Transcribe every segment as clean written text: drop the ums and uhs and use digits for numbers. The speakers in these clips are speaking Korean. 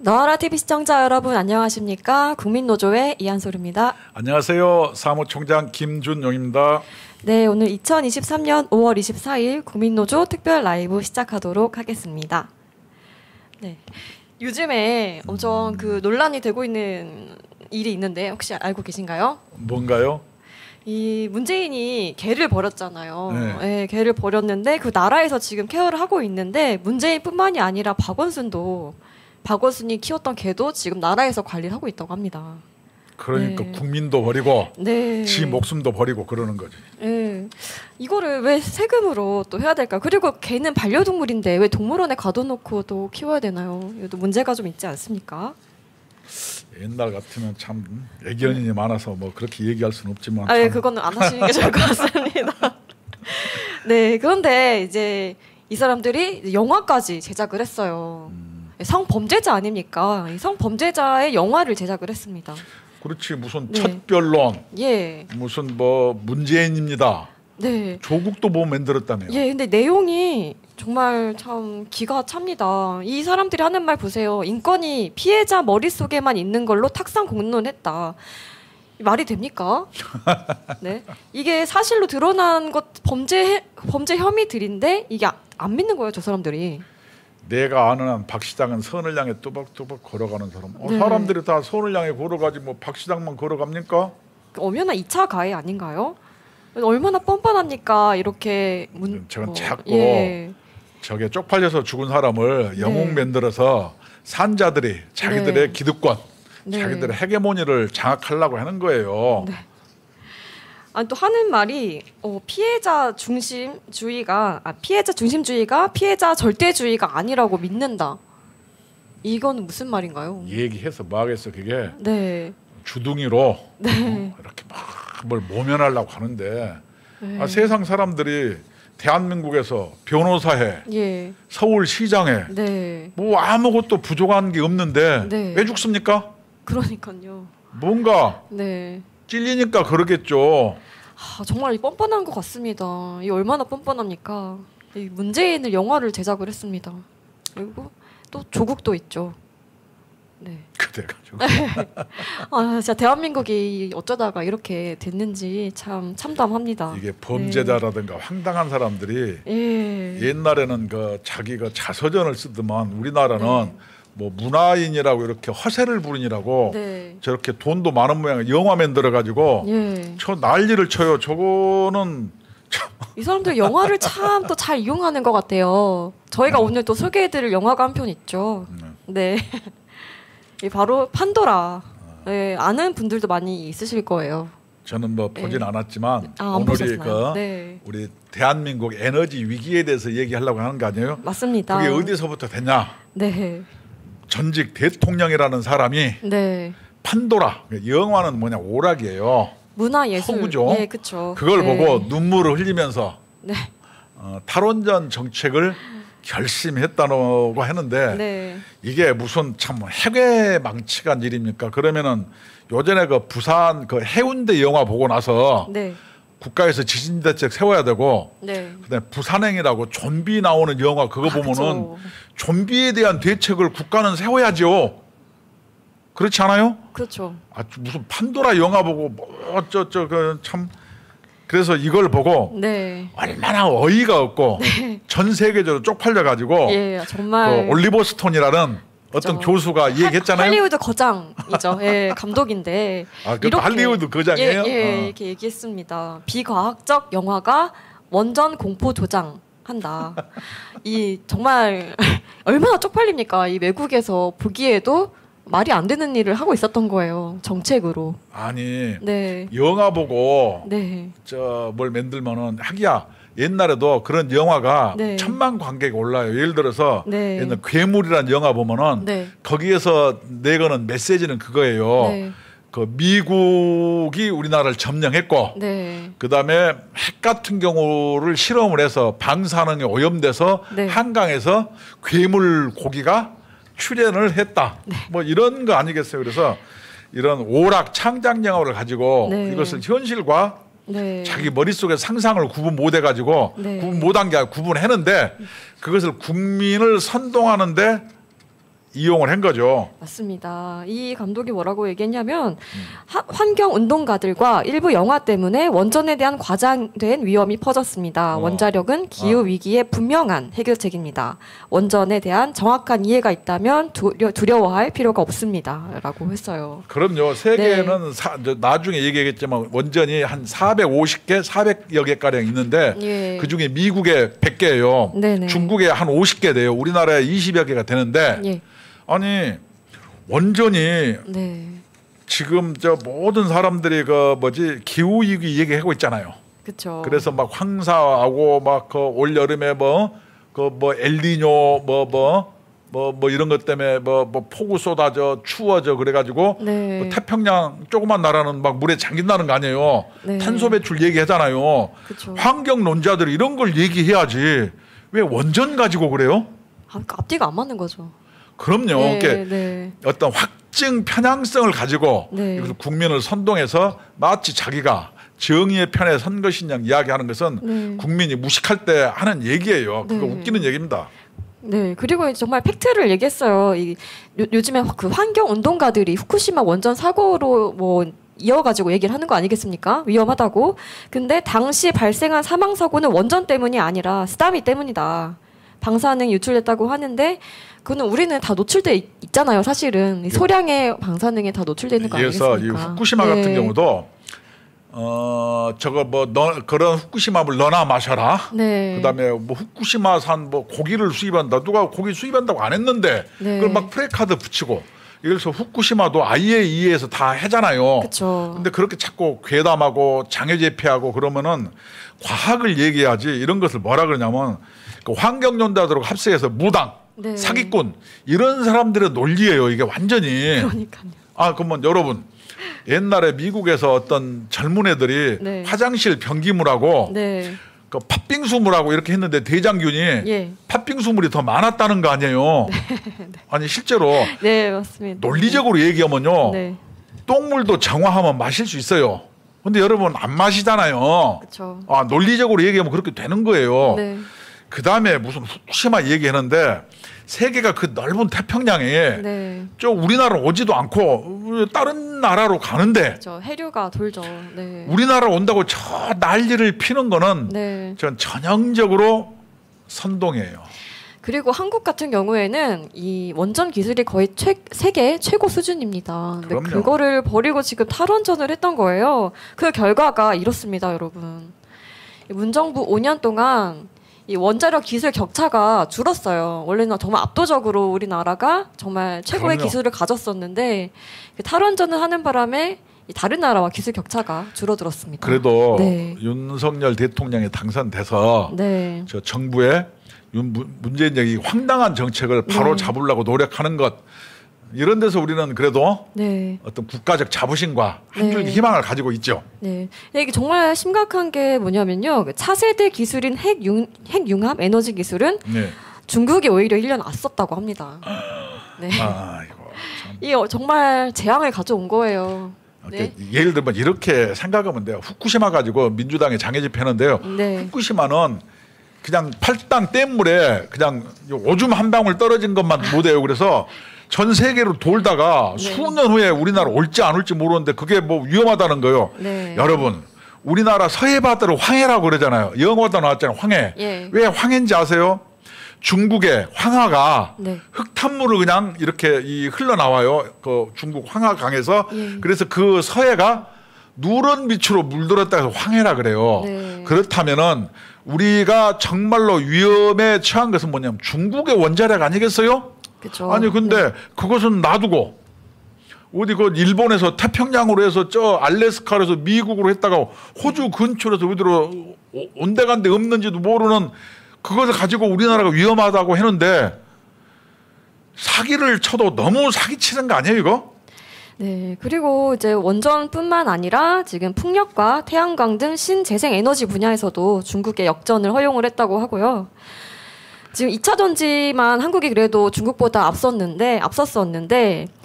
너와라 TV 시청자 여러분 안녕하십니까? 국민노조의 이한솔입니다. 안녕하세요. 사무총장 김준용입니다. 네, 오늘 2023년 5월 24일 국민노조 특별 라이브 시작하도록 하겠습니다. 네, 요즘에 엄청 그 논란이 되고 있는 일이 있는데 혹시 알고 계신가요? 뭔가요? 이 문재인이 개를 버렸잖아요. 네. 네, 개를 버렸는데 그 나라에서 지금 케어를 하고 있는데 문재인뿐만이 아니라 박원순이 키웠던 개도 지금 나라에서 관리를 하고 있다고 합니다. 그러니까 네. 국민도 버리고 네. 지 목숨도 버리고 그러는 거지. 네. 이거를 왜 세금으로 또 해야 될까? 그리고 개는 반려동물인데 왜 동물원에 가둬놓고 또 키워야 되나요? 이것도 문제가 좀 있지 않습니까? 옛날 같으면 참 애견인이 많아서 뭐 그렇게 얘기할 수는 없지만. 예, 그거는 안 하시는 게 좋을 것 같습니다. 네, 그런데 이제 이 사람들이 영화까지 제작을 했어요. 성범죄자 아닙니까? 이 성범죄자의 영화를 제작을 했습니다. 그렇지, 무슨 네. 첫 변론, 예, 무슨 뭐 문재인입니다. 네, 조국도 뭐 만들었다며요. 예. 근데 내용이 정말 참 기가 찹니다. 이 사람들이 하는 말 보세요. 인권이 피해자 머릿속에만 있는 걸로 탁상 공론했다. 말이 됩니까? 네, 이게 사실로 드러난 것 범죄 혐의들인데 이게 안 믿는 거예요, 저 사람들이. 내가 아는 한 박 시장은 선을 향해 뚜벅뚜벅 걸어가는 사람. 네. 사람들이 다 선을 향해 걸어가지 뭐 박 시장만 걸어갑니까? 엄연한 2차 가해 아닌가요? 얼마나 뻔뻔합니까? 이렇게 저건 자꾸 예. 저게 쪽팔려서 죽은 사람을 영웅 만들어서 산자들이 자기들의 네. 기득권, 네. 자기들의 헤게모니를 장악하려고 하는 거예요. 네. 아니 또 하는 말이 피해자 중심주의가 피해자 절대주의가 아니라고 믿는다. 이건 무슨 말인가요? 얘기해서 뭐 하겠어. 그게 네. 주둥이로 네. 이렇게 막 뭘 모면하려고 하는데 네. 세상 사람들이 대한민국에서 변호사회, 예. 서울시장에 네. 뭐 아무것도 부족한 게 없는데 네. 왜 죽습니까? 그러니까요. 뭔가 네. 찔리니까 그러겠죠. 정말 이 뻔뻔한 것 같습니다. 이 얼마나 뻔뻔합니까? 이 문재인을 영화를 제작을 했습니다. 그리고 또 조국도 있죠. 네. 그래가지고 진짜 대한민국이 어쩌다가 이렇게 됐는지 참 참담합니다. 이게 범죄자라든가 황당한 사람들이 예. 옛날에는 그 자기가 자서전을 쓰더만 우리나라는 네. 뭐 문화인이라고 이렇게 허세를 부르니라고 네. 저렇게 돈도 많은 모양의 영화 만들어 가지고 예. 저 난리를 쳐요. 저거는 참 이 사람들 영화를 참 또 잘 이용하는 것 같아요. 저희가 오늘 또 소개해드릴 영화가 한 편 있죠. 네. 이 바로 판도라. 네, 아는 분들도 많이 있으실 거예요. 저는 뭐 보진 않았지만 안 오늘이 보셨나요? 네. 우리 대한민국 에너지 위기에 대해서 얘기하려고 하는 거 아니에요? 맞습니다. 그게 어디서부터 됐냐? 네. 전직 대통령이라는 사람이 네. 판도라, 영화는 뭐냐 오락이에요. 문화예술. 허구죠. 예, 그렇죠. 그걸 네. 보고 눈물을 흘리면서 네. 탈원전 정책을 결심했다고 하는데 네. 이게 무슨 참 해괴망측한 일입니까? 그러면은 요전에 그 부산 그 해운대 영화 보고 나서 네. 국가에서 지진 대책 세워야 되고 네. 그다음에 부산행이라고 좀비 나오는 영화 그거 보면은 그쵸. 좀비에 대한 대책을 국가는 세워야죠. 그렇지 않아요? 그렇죠. 무슨 판도라 영화 보고 뭐 그 참 그래서 이걸 보고 네. 얼마나 어이가 없고 전 세계적으로 쪽팔려 가지고 예, 정말 그 올리버 스톤이라는 어떤 그죠. 교수가 얘기했잖아요. 할리우드 거장이죠. 예, 감독인데. 그것도 할리우드 거장이에요? 예, 이렇게 얘기했습니다. 비과학적 영화가 원전 공포 조장한다. 이 정말 얼마나 쪽팔립니까? 이 외국에서 보기에도 말이 안 되는 일을 하고 있었던 거예요. 정책으로. 아니 네. 영화 보고 네. 저 뭘 만들면은 하기야 옛날에도 그런 영화가 네. 1000만 관객이 올라요. 예를 들어서 네. 옛날 괴물이라는 영화 보면은 네. 거기에서 내거는 메시지는 그거예요. 네. 그 미국이 우리나라를 점령했고 네. 그다음에 핵 같은 경우를 실험을 해서 방사능에 오염돼서 네. 한강에서 괴물 고기가 출현을 했다. 뭐 이런 거 아니겠어요. 그래서 이런 오락 창작 영화를 가지고 네. 이것을 현실과 네. 자기 머릿속에 상상을 구분 못 해가지고 네. 구분 못한 게 아니라 구분했는데 그것을 국민을 선동하는데 이용을 한 거죠. 맞습니다. 이 감독이 뭐라고 얘기했냐면 환경운동가들과 일부 영화 때문에 원전에 대한 과장된 위험이 퍼졌습니다. 원자력은 기후위기의 분명한 해결책입니다. 원전에 대한 정확한 이해가 있다면 두려워할 필요가 없습니다. 라고 했어요. 그럼요. 세계에는 나중에 얘기하겠지만 원전이 한 450개, 400여 개가량 있는데 예. 그중에 미국에 100개예요. 네네. 중국에 한 50개 돼요. 우리나라에 20여 개가 되는데 예. 아니 원전이 네. 지금 저 모든 사람들이 그 뭐지 기후 위기 얘기하고 있잖아요. 그렇죠. 그래서 막 황사하고 막 그 올 여름에 뭐 엘니뇨 뭐 이런 것 때문에 뭐 폭우 쏟아져 추워져 그래가지고 네. 뭐 태평양 조그만 나라는 막 물에 잠긴다는 거 아니에요. 네. 탄소 배출 얘기하잖아요. 그쵸. 환경론자들이 이런 걸 얘기해야지 왜 원전 가지고 그래요? 앞뒤가 안 맞는 거죠. 그럼요. 네, 그러니까 네. 어떤 확증 편향성을 가지고 네. 이것을 국민을 선동해서 마치 자기가 정의의 편에 선 것이냐 이야기하는 것은 네. 국민이 무식할 때 하는 얘기예요. 그거 네. 웃기는 얘기입니다. 네, 그리고 정말 팩트를 얘기했어요. 요즘에 그 환경 운동가들이 후쿠시마 원전 사고로 뭐 이어가지고 얘기를 하는 거 아니겠습니까? 위험하다고. 근데 당시 발생한 사망 사고는 원전 때문이 아니라 쓰나미 때문이다. 방사능 유출됐다고 하는데 그거는 우리는 다 노출돼 있잖아요. 사실은 이 소량의 방사능에 다 노출되는 거 그래서 아니겠습니까? 이 후쿠시마 네. 같은 경우도 저거 그런 후쿠시마물 너나 마셔라. 네. 그다음에 뭐 후쿠시마산 뭐 고기를 수입한다. 누가 고기 수입한다고 안 했는데 네. 그걸 막 프레카드 붙이고. 그래서 후쿠시마도 IAEA에서 다 해잖아요. 그렇죠. 근데 그렇게 자꾸 괴담하고 장애 제패하고 그러면은 과학을 얘기하지 이런 것을 뭐라 그러냐면 그 환경연대하도록 합세해서 무당, 네. 사기꾼 이런 사람들의 논리예요. 이게 완전히. 그러니까요. 그러면 여러분 옛날에 미국에서 어떤 젊은 애들이 네. 화장실 변기물하고 네. 그 팥빙수물하고 이렇게 했는데 대장균이 예. 팥빙수물이 더 많았다는 거 아니에요. 아니 실제로 네, 맞습니다. 논리적으로 얘기하면요. 네. 똥물도 정화하면 마실 수 있어요. 근데 여러분 안 마시잖아요. 그렇죠. 논리적으로 얘기하면 그렇게 되는 거예요. 네. 그 다음에 무슨 후쿠시마 얘기하는데 세계가 그 넓은 태평양에 네. 저 우리나라 오지도 않고 다른 나라로 가는데 그렇죠. 해류가 돌죠. 네. 우리나라 온다고 저 난리를 피는 거는 네. 전 전형적으로 선동이에요. 그리고 한국 같은 경우에는 이 원전 기술이 거의 세계 최고 수준입니다. 근데 그럼요. 그거를 버리고 지금 탈원전을 했던 거예요. 그 결과가 이렇습니다, 여러분. 이 문정부 5년 동안 이 원자력 기술 격차가 줄었어요. 원래는 정말 압도적으로 우리나라가 정말 최고의 그럼요. 기술을 가졌었는데 그 탈원전을 하는 바람에 이 다른 나라와 기술 격차가 줄어들었습니다. 그래도 네. 윤석열 대통령이 당선돼서 네. 저 정부의 문재인 이 황당한 정책을 바로 네. 잡으려고 노력하는 것 이런 데서 우리는 그래도 네. 어떤 국가적 자부심과 한 줄기 네. 희망을 가지고 있죠. 네. 이게 정말 심각한 게 뭐냐면요. 그 차세대 기술인 핵융합 에너지 기술은 네. 중국이 오히려 1년 앞섰다고 합니다. 네. 이거 참. 이 정말 재앙을 가져온 거예요. 네. 예를 들면 이렇게 생각하면 돼요. 후쿠시마 가지고 민주당이 장애 집회하는데요. 네. 후쿠시마는 그냥 팔당 댐물에 그냥 오줌 한 방울 떨어진 것만 못해요. 그래서 전 세계로 돌다가 네. 수년 후에 우리나라 올지 안 올지 모르는데 그게 뭐 위험하다는 거예요. 네. 여러분 우리나라 서해바다를 황해라고 그러잖아요. 영어도 나왔잖아요. 황해. 예. 왜 황해인지 아세요? 중국의 황하가 네. 흙탕물을 그냥 이렇게 흘러나와요. 그 중국 황하강에서. 예. 그래서 그 서해가 누런 밑으로 물들었다 해서 황해라 그래요. 네. 그렇다면은 우리가 정말로 위험에 처한 것은 뭐냐면 중국의 원자력 아니겠어요? 그렇죠. 아니 근데 그것은 놔두고 어디 그 일본에서 태평양으로 해서 저 알래스카로 해서 미국으로 했다가 호주 근처에서 어디로 온데간데 없는지도 모르는 그것을 가지고 우리나라가 위험하다고 했는데 사기를 쳐도 너무 사기치는 거 아니에요 이거? 네. 그리고 이제 원전뿐만 아니라 지금 풍력과 태양광 등 신재생 에너지 분야에서도 중국의 역전을 허용을 했다고 하고요. 지금 2차 전지만 한국이 그래도 중국보다 앞섰었는데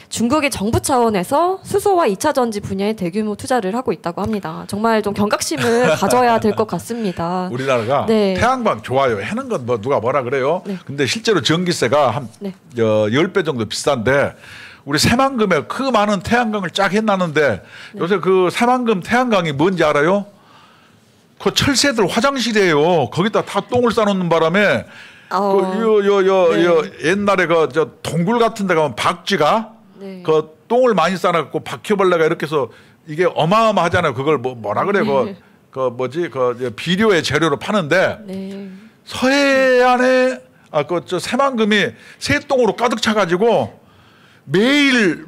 중국이 정부 차원에서 수소와 2차 전지 분야에 대규모 투자를 하고 있다고 합니다. 정말 좀 경각심을 가져야 될 것 같습니다. 우리나라가 네. 태양광 좋아요. 해는 건 뭐 누가 뭐라 그래요. 네. 근데 실제로 전기세가 한 네. 10배 정도 비싼데 우리 새만금에 그 많은 태양광을 쫙 해놨는데 요새 그 새만금 태양광이 뭔지 알아요? 그 철새들 화장실이에요. 거기다 다 똥을 싸놓는 바람에 옛날에 그 저 동굴 같은 데 가면 박쥐가 네. 그 똥을 많이 싸놨고 바퀴벌레가 이렇게 해서 이게 어마어마하잖아요. 그걸 뭐라 그래? 그 뭐지? 그 비료의 재료로 파는데 네. 서해안에 그 저 새만금이 새똥으로 가득 차가지고 매일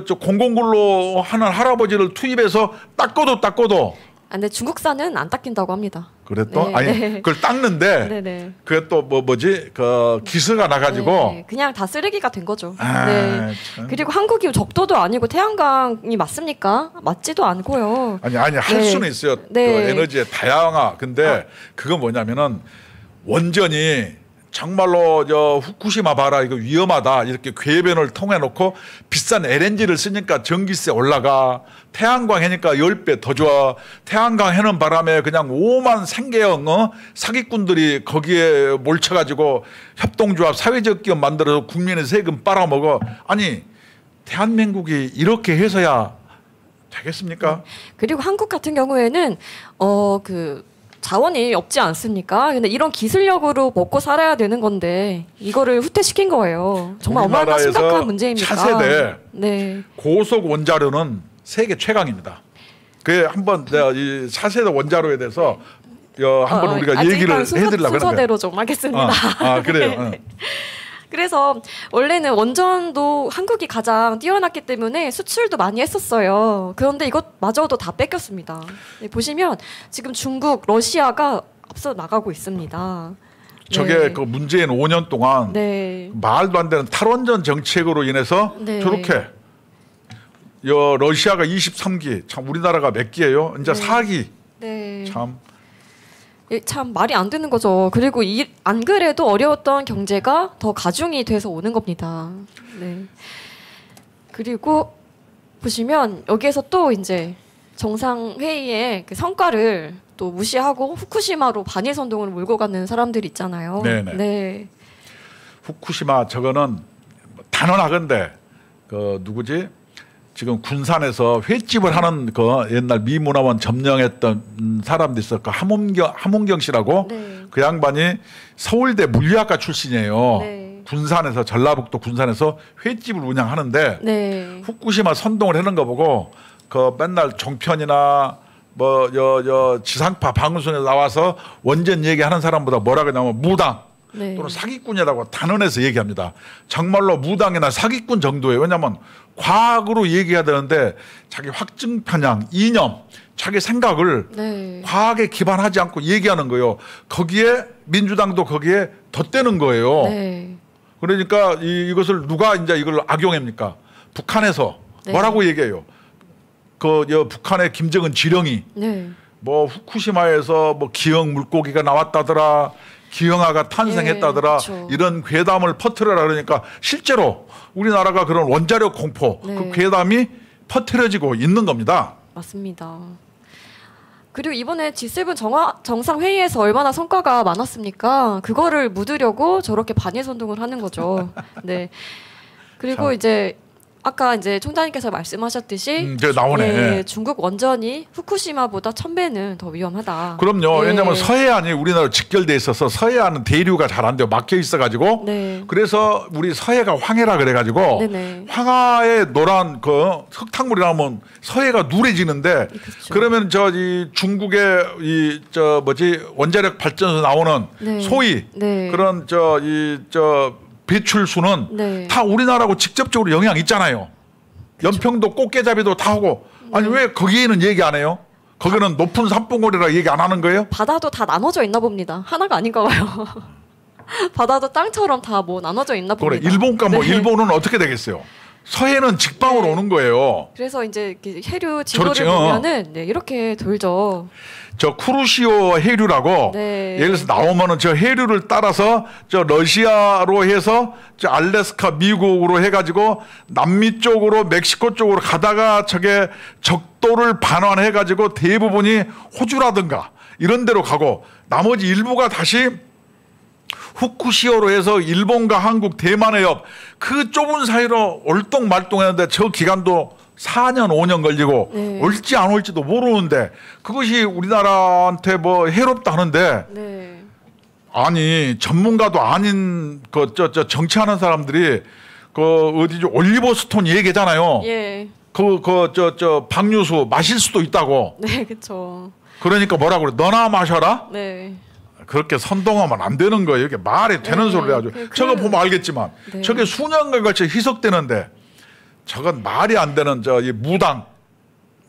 저 공공근로 하는 할아버지를 투입해서 닦아도 근데 중국산은 안 닦인다고 합니다. 그래 또 네, 아니 네. 그걸 닦는데 네네. 그게 또 뭐지 그 기스가 나가지고 네, 그냥 다 쓰레기가 된 거죠. 아, 네. 참. 그리고 한국이 적도도 아니고 태양광이 맞습니까? 맞지도 않고요. 아니 할 네. 수는 있어요. 네. 그 에너지의 다양화. 근데 그건 뭐냐면은 원전이 정말로 저 후쿠시마 봐라 이거 위험하다 이렇게 궤변을 통해 놓고 비싼 LNG를 쓰니까 전기세 올라가 태양광 해니까 10배 더 좋아 태양광 해는 바람에 그냥 오만 생계형 사기꾼들이 거기에 몰쳐가지고 협동조합 사회적 기업 만들어서 국민의 세금 빨아먹어. 아니 대한민국이 이렇게 해서야 되겠습니까? 그리고 한국 같은 경우에는 그 자원이 없지 않습니까? 근데 이런 기술력으로 먹고 살아야 되는 건데 이거를 후퇴시킨 거예요. 정말 얼마나 심각한 문제입니까? 차세대 네. 고속 원자로는 세계 최강입니다. 그게 한번 내가 이 차세대 원자로에 대해서 한번 우리가 얘기를 해드리려고 하는 거예요. 순서대로 좀 하겠습니다. 그래요. 네. 그래서 원래는 원전도 한국이 가장 뛰어났기 때문에 수출도 많이 했었어요. 그런데 이것마저도 다 뺏겼습니다. 네, 보시면 지금 중국, 러시아가 앞서 나가고 있습니다. 저게 네. 그 문재인 5년 동안 네. 말도 안 되는 탈원전 정책으로 인해서 네. 저렇게 러시아가 23기 참 우리나라가 몇 기예요? 이제 네. 4기 네. 참. 참 말이 안 되는 거죠. 그리고 안 그래도 어려웠던 경제가 더 가중이 돼서 오는 겁니다. 네. 그리고 보시면 여기에서 또 이제 정상회의의 그 성과를 또 무시하고 후쿠시마로 반일 선동을 몰고 가는 사람들이 있잖아요. 네네. 네. 후쿠시마 저거는 단언하건대 그 누구지? 지금 군산에서 횟집을 하는 그 옛날 미문화원 점령했던 사람도 있어. 그 함은경 씨라고 네. 그 양반이 서울대 물리학과 출신이에요. 네. 군산에서 전라북도 군산에서 횟집을 운영하는데 네. 후쿠시마 선동을 하는 거 보고 그 맨날 종편이나 뭐 지상파 방송에 나와서 원전 얘기하는 사람보다 뭐라 그러냐면 무당 네. 또는 사기꾼이라고 단언해서 얘기합니다. 정말로 무당이나 사기꾼 정도예요. 왜냐하면 과학으로 얘기해야 되는데 자기 확증 편향, 이념, 자기 생각을 네. 과학에 기반하지 않고 얘기하는 거예요. 거기에 민주당도 거기에 덧대는 거예요. 네. 그러니까 이것을 누가 이제 이걸 악용합니까? 북한에서 네. 뭐라고 얘기해요? 북한의 김정은 지령이 네. 뭐 후쿠시마에서 뭐 기형 물고기가 나왔다더라. 기형아가 탄생했다더라. 예, 그렇죠. 이런 괴담을 퍼뜨려라 그러니까 실제로 우리나라가 그런 원자력 공포 네. 그 괴담이 퍼뜨려지고 있는 겁니다. 맞습니다. 그리고 이번에 G7 정상회의에서 얼마나 성과가 많았습니까? 그거를 묻으려고 저렇게 반일 선동을 하는 거죠. 네. 그리고 참. 이제 아까 이제 총장님께서 말씀하셨듯이 이제 나오네. 중국 원전이 후쿠시마보다 1000배는 더 위험하다. 그럼요. 네. 왜냐하면 서해안이 우리나라 직결돼 있어서 서해안은 대류가 잘 안 돼요. 막혀 있어가지고. 네. 그래서 우리 서해가 황해라 그래가지고 네네. 황하에 노란 그 흙탕물이 나오면 서해가 누래지는데 그렇죠. 그러면 이 중국의 원자력 발전소 나오는 네. 소위 네. 그런 배출수는 네. 다 우리나라하고 직접적으로 영향 있잖아요. 연평도 꽃게잡이도 다 하고 아니 왜 거기에는 얘기 안 해요? 거기는 높은 산봉우리라 얘기 안 하는 거예요? 바다도 다 나눠져 있나 봅니다. 하나가 아닌가 봐요. 바다도 땅처럼 다 뭐 나눠져 있나 그래 봅니다. 일본과 뭐 네. 일본은 어떻게 되겠어요? 서해는 직방으로 네. 오는 거예요. 그래서 이제 이렇게 해류 지도를 그렇지, 보면은 네, 이렇게 돌죠. 저 쿠르시오 해류라고 네. 예를 들어서 나오면은 저 해류를 따라서 저 러시아로 해서 저 알래스카 미국으로 해가지고 남미 쪽으로 멕시코 쪽으로 가다가 저게 적도를 반환해가지고 대부분이 호주라든가 이런 데로 가고 나머지 일부가 다시 후쿠시오로 해서 일본과 한국 대만의 옆 그 좁은 사이로 얼똥말똥했는데 저 기간도 4년 5년 걸리고 네. 올지 안 올지도 모르는데 그것이 우리나라한테 뭐 해롭다 하는데 네. 아니 전문가도 아닌 그 저 정치하는 사람들이 그 어디죠 올리버 스톤 얘기잖아요. 예. 저 박류수 마실 수도 있다고. 네, 그렇죠. 그러니까 뭐라 그래? 너나 마셔라. 네. 그렇게 선동하면 안 되는 거예요. 이게 말이 되는 네, 소리를 하죠. 저거 보면 알겠지만 네. 저게 수년간 걸쳐 희석되는데 저건 말이 안 되는 이 무당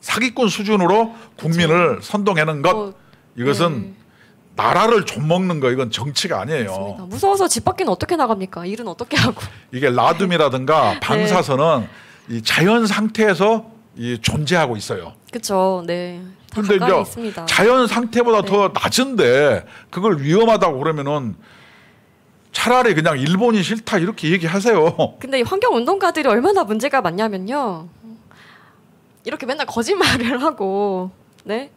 사기꾼 수준으로 국민을 선동하는 것 이것은 네. 나라를 좀먹는 거 이건 정치가 맞습니다. 아니에요. 무서워서 집 밖에는 어떻게 나갑니까? 일은 어떻게 하고? 이게 라둠이라든가 방사선은 이 자연 상태에서 이 존재하고 있어요. 그렇죠. 네. 다 근데 가까이 이제 있습니다. 자연 상태보다 네. 더 낮은데 그걸 위험하다고 그러면은 차라리 그냥 일본이 싫다 이렇게 얘기하세요. 근데 이 환경 운동가들이 얼마나 문제가 많냐면요. 이렇게 맨날 거짓말을 하고, 네.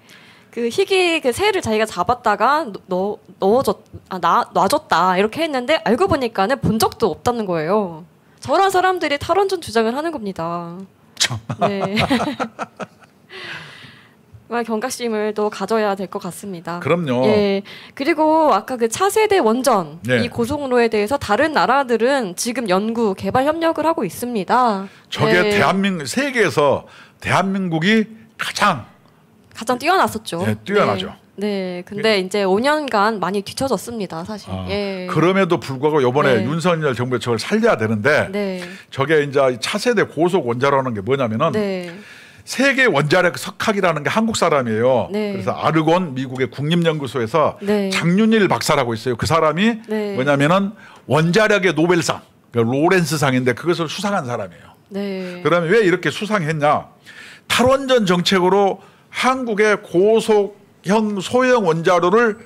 그 희귀 그 새를 자기가 잡았다가 놔줬다 이렇게 했는데 알고 보니까는 본 적도 없다는 거예요. 저런 사람들이 탈원전 주장을 하는 겁니다. 네. 정말 경각심을 또 가져야 될 것 같습니다. 그럼요. 예. 그리고 아까 그 차세대 원전 네. 이 고속로에 대해서 다른 나라들은 지금 연구 개발 협력을 하고 있습니다. 저게 네. 세계에서 대한민국이 가장 뛰어났었죠. 네, 뛰어나죠. 네. 근데 이제 5년간 많이 뒤처졌습니다, 사실. 아, 예. 그럼에도 불구하고 이번에 네. 윤석열 정부가 저걸 살려야 되는데 네. 저게 이제 차세대 고속 원자로라는 게 뭐냐면은 네. 세계 원자력 석학이라는 게 한국 사람이에요. 네. 그래서 아르곤 미국의 국립연구소에서 네. 장윤일 박사라고 있어요. 그 사람이 네. 뭐냐면은 원자력의 노벨상, 그러니까 로렌스상인데 그것을 수상한 사람이에요. 네. 그러면 왜 이렇게 수상했냐? 탈원전 정책으로 한국의 고속형 소형 원자로를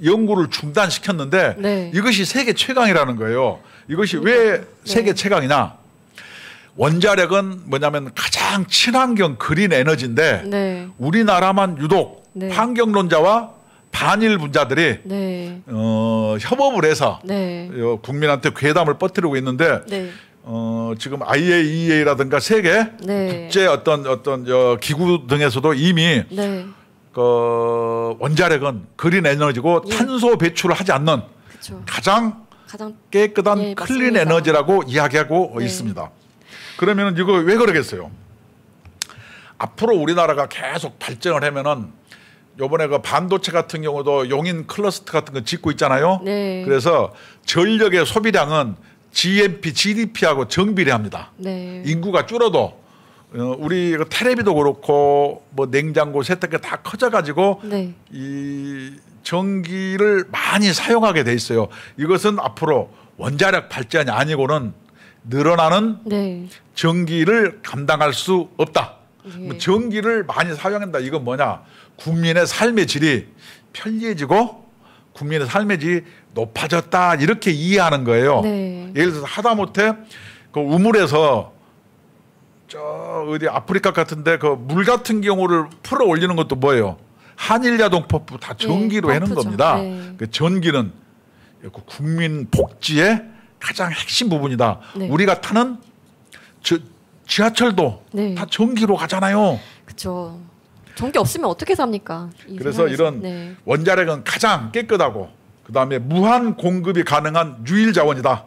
연구를 중단시켰는데 네. 이것이 세계 최강이라는 거예요. 이것이 왜 세계 최강이냐? 원자력은 뭐냐면 가장 친환경 그린 에너지인데 네. 우리나라만 유독 네. 환경론자와 반일 분자들이 네. 협업을 해서 네. 국민한테 괴담을 퍼뜨리고 있는데 네. 지금 IAEA라든가 세계 네. 국제 어떤 기구 등에서도 이미 네. 그 원자력은 그린 에너지고 예. 탄소 배출을 하지 않는 그렇죠. 가장 가장 깨끗한 예, 클린 맞습니다. 에너지라고 이야기하고 네. 있습니다. 그러면 이거 왜 그러겠어요? 앞으로 우리나라가 계속 발전을 하면은 요번에 그 반도체 같은 경우도 용인 클러스터 같은 거 짓고 있잖아요. 네. 그래서 전력의 소비량은 GNP, GDP하고 정비례합니다. 네. 인구가 줄어도 우리 그 텔레비도 그렇고 뭐 냉장고, 세탁기 다 커져가지고 네. 이 전기를 많이 사용하게 돼 있어요. 이것은 앞으로 원자력 발전이 아니고는 늘어나는 네. 전기를 감당할 수 없다. 예. 전기를 많이 사용한다. 이건 뭐냐? 국민의 삶의 질이 편리해지고 국민의 삶의 질이 높아졌다. 이렇게 이해하는 거예요. 네. 예를 들어서 하다못해 그 우물에서 저 어디 아프리카 같은데 그 물 같은 경우를 풀어 올리는 것도 뭐예요? 한일 자동 펌프 다 전기로 네, 하는 펌프죠. 겁니다. 네. 그 전기는 그 국민 복지의 가장 핵심 부분이다. 네. 우리가 타는 지하철도 네. 다 전기로 가잖아요. 그렇죠. 전기 없으면 어떻게 삽니까? 이 그래서 세상에서. 이런 네. 원자력은 가장 깨끗하고 그다음에 무한 공급이 가능한 유일 자원이다.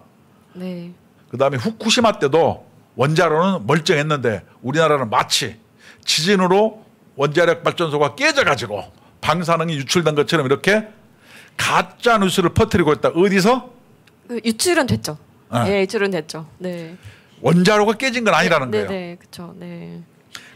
네. 그다음에 후쿠시마 때도 원자로는 멀쩡했는데 우리나라는 마치 지진으로 원자력 발전소가 깨져가지고 방사능이 유출된 것처럼 이렇게 가짜 뉴스를 퍼뜨리고 있다. 어디서? 그 유출은 됐죠. 네. 네, 유출은 됐죠. 네. 원자로가 깨진 건 아니라는 네, 거예요. 네, 그렇죠. 네.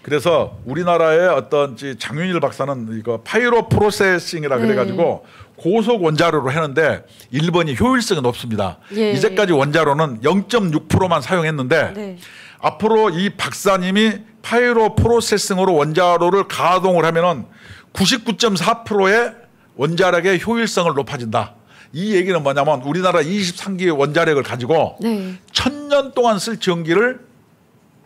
그래서 우리나라의 어떤 장윤일 박사는 이거 파이로 프로세싱이라 그래가지고 고속 원자로로 하는데 일본이 효율성이 높습니다. 예. 이제까지 원자로는 0.6%만 사용했는데 네. 앞으로 이 박사님이 파이로 프로세싱으로 원자로를 가동을 하면은 99.4%의 원자력의 효율성을 높아진다. 이 얘기는 뭐냐면 우리나라 23기의 원자력을 가지고 네. 1000년 동안 쓸 전기를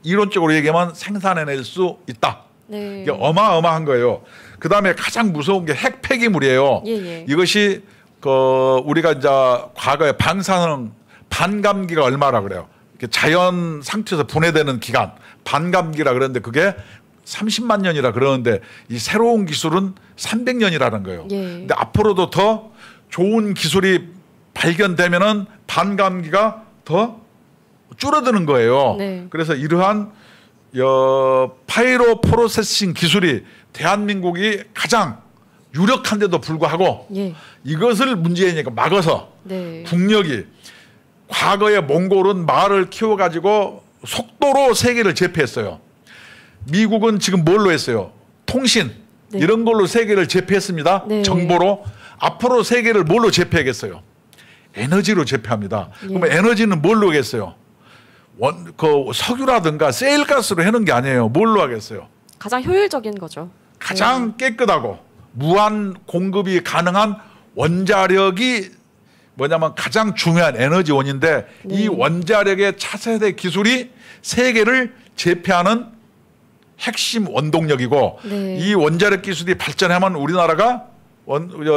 이론적으로 얘기하면 생산해낼 수 있다. 네. 이게 어마어마한 거예요. 그 다음에 가장 무서운 게 핵 폐기물이에요. 예. 이것이 우리가 이제 과거에 방사능 반감기가 얼마라 그래요. 이렇게 자연 상태에서 분해되는 기간 반감기라 그러는데 그게 30만 년이라 그러는데 이 새로운 기술은 300년이라는 거예요. 예. 근데 앞으로도 더 좋은 기술이 발견되면은 반감기가 더 줄어드는 거예요. 네. 그래서 이러한 파이로 프로세싱 기술이 대한민국이 가장 유력한데도 불구하고 예. 이것을 문재인이가 막아서 네. 국력이 과거에 몽골은 말을 키워가지고 속도로 세계를 제패했어요. 미국은 지금 뭘로 했어요? 통신 네. 이런 걸로 세계를 제패했습니다. 네. 정보로. 앞으로 세계를 뭘로 제패하겠어요? 에너지로 제패합니다. 예. 그러면 에너지는 뭘로 하겠어요? 석유라든가 세일가스로 하는 게 아니에요. 뭘로 하겠어요? 가장 효율적인 거죠. 가장 깨끗하고 무한 공급이 가능한 원자력이 뭐냐면 가장 중요한 에너지원인데 네. 이 원자력의 차세대 기술이 세계를 제패하는 핵심 원동력이고 네. 이 원자력 기술이 발전하면 우리나라가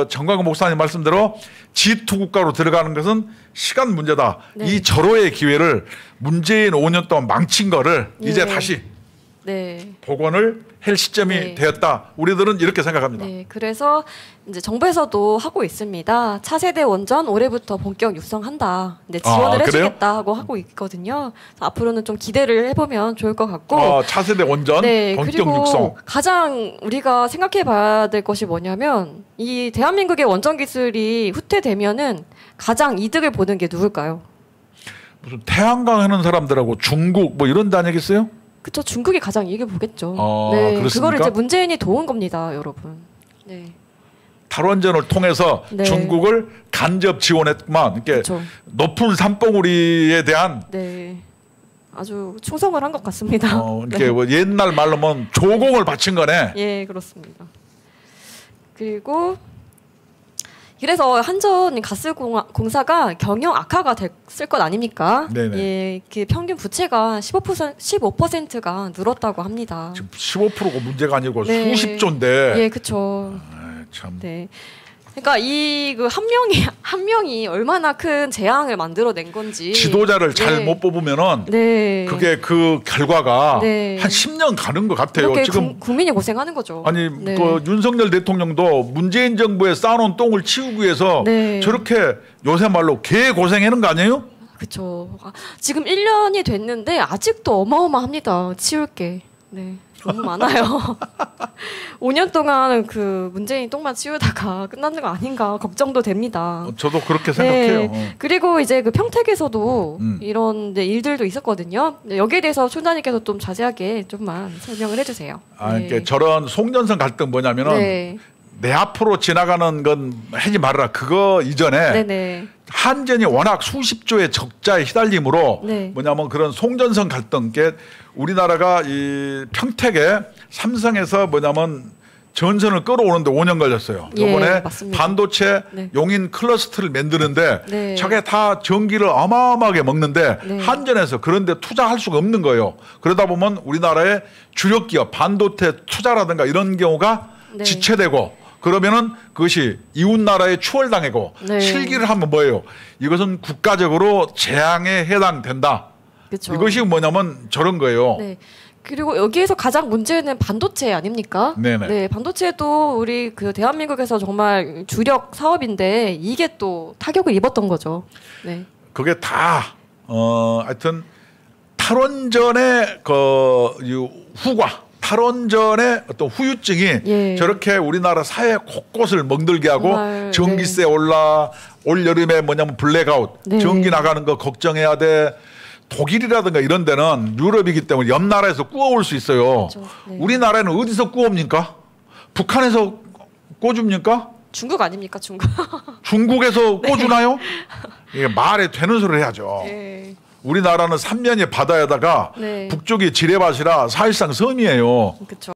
정광훈 목사님 말씀대로 G2 국가로 들어가는 것은 시간 문제다. 네. 이 절호의 기회를 문재인 5년 동안 망친 거를 이제 다시 네. 복원을 할 시점이 네. 되었다. 우리들은 이렇게 생각합니다. 네, 그래서 이제 정부에서도 하고 있습니다. 차세대 원전 올해부터 본격 육성한다. 네, 지원을 그래요? 해주겠다 하고 있거든요. 앞으로는 좀 기대를 해보면 좋을 것 같고. 차세대 원전 네, 본격 그리고 육성. 가장 우리가 생각해봐야 될 것이 뭐냐면 이 대한민국의 원전 기술이 후퇴되면은 가장 이득을 보는 게 누굴까요? 무슨 태양광 하는 사람들하고 중국 뭐 이런 데 아니겠어요? 그쵸, 중국이 가장 이익을 보겠죠. 네, 그거를 그렇습니까? 이제 문재인이 도운 겁니다, 여러분. 네. 탈원전을 통해서 네. 중국을 간접 지원했구만. 이렇게 그쵸. 높은 산봉우리에 대한 네, 아주 충성을 한 것 같습니다. 이렇게 네. 뭐 옛날 말로 하면 조공을 바친 거네. 예, 그렇습니다. 그리고 그래서 한전 가스공사가 경영 악화가 됐을 것 아닙니까? 네네. 예, 그 평균 부채가 15%가 늘었다고 합니다. 지금 15%가 문제가 아니고 네. 수십 조인데. 예, 그렇죠. 참. 네. 그러니까 이 그 한 명이 얼마나 큰 재앙을 만들어낸 건지 지도자를 잘 못 뽑으면은 네. 그게 그 결과가 네. 한 10년 가는 것 같아요. 이렇게 지금 국민이 고생하는 거죠. 아니 네. 그 윤석열 대통령도 문재인 정부에 쌓아놓은 똥을 치우기 위해서 네. 저렇게 요새 말로 개 고생하는 거 아니에요? 그렇죠. 지금 1년이 됐는데 아직도 어마어마합니다. 치울 게. 네. 너무 많아요. 5년 동안 그 문재인 똥만 치우다가 끝나는 거 아닌가 걱정도 됩니다. 저도 그렇게 생각해요. 네. 그리고 이제 그 평택에서도 이런 이제 일들도 있었거든요. 여기에 대해서 총장님께서 좀 자세하게 좀만 설명을 해주세요. 그러니까 저런 송전선 갈등 뭐냐면은 네. 내 앞으로 지나가는 건 하지 말아라. 그거 이전에 네네. 한전이 워낙 수십 조의 적자에 휘달림으로 네. 뭐냐면 그런 송전선 갈등, 게 우리나라가 이 평택에 삼성에서 뭐냐면 전선을 끌어오는데 5년 걸렸어요. 예, 이번에 맞습니다. 반도체 네. 용인 클러스터를 만드는데 네. 저게 다 전기를 어마어마하게 먹는데 네. 한전에서 그런데 투자할 수가 없는 거예요. 그러다 보면 우리나라의 주력 기업 반도체 투자라든가 이런 경우가 네. 지체되고 그러면은 그것이 이웃 나라에 추월당하고 네. 실기를 하면 뭐예요? 이것은 국가적으로 재앙에 해당된다. 그쵸. 이것이 뭐냐면 저런 거예요. 네. 그리고 여기에서 가장 문제는 반도체 아닙니까? 네네. 네, 반도체도 우리 그 대한민국에서 정말 주력 사업인데 이게 또 타격을 입었던 거죠. 네. 그게 다 하여튼 탈원전의 그 후과, 탈원전의 어떤 후유증이 예. 저렇게 우리나라 사회 곳곳을 멍들게 하고 정말, 전기세 올라 올 여름에 뭐냐면 블랙아웃, 네. 전기 나가는 거 걱정해야 돼. 독일이라든가 이런 데는 유럽이기 때문에 옆 나라에서 구워올 수 있어요. 그렇죠. 네. 우리나라에는 어디서 구웁니까? 북한에서 꽂줍니까? 중국 아닙니까 중국? 중국에서 꽂주나요? 이게 말에 되는 소리를 해야죠. 네. 우리나라는 삼면이 바다에다가 네. 북쪽이 지뢰밭이라 사실상 섬이에요. 그렇죠.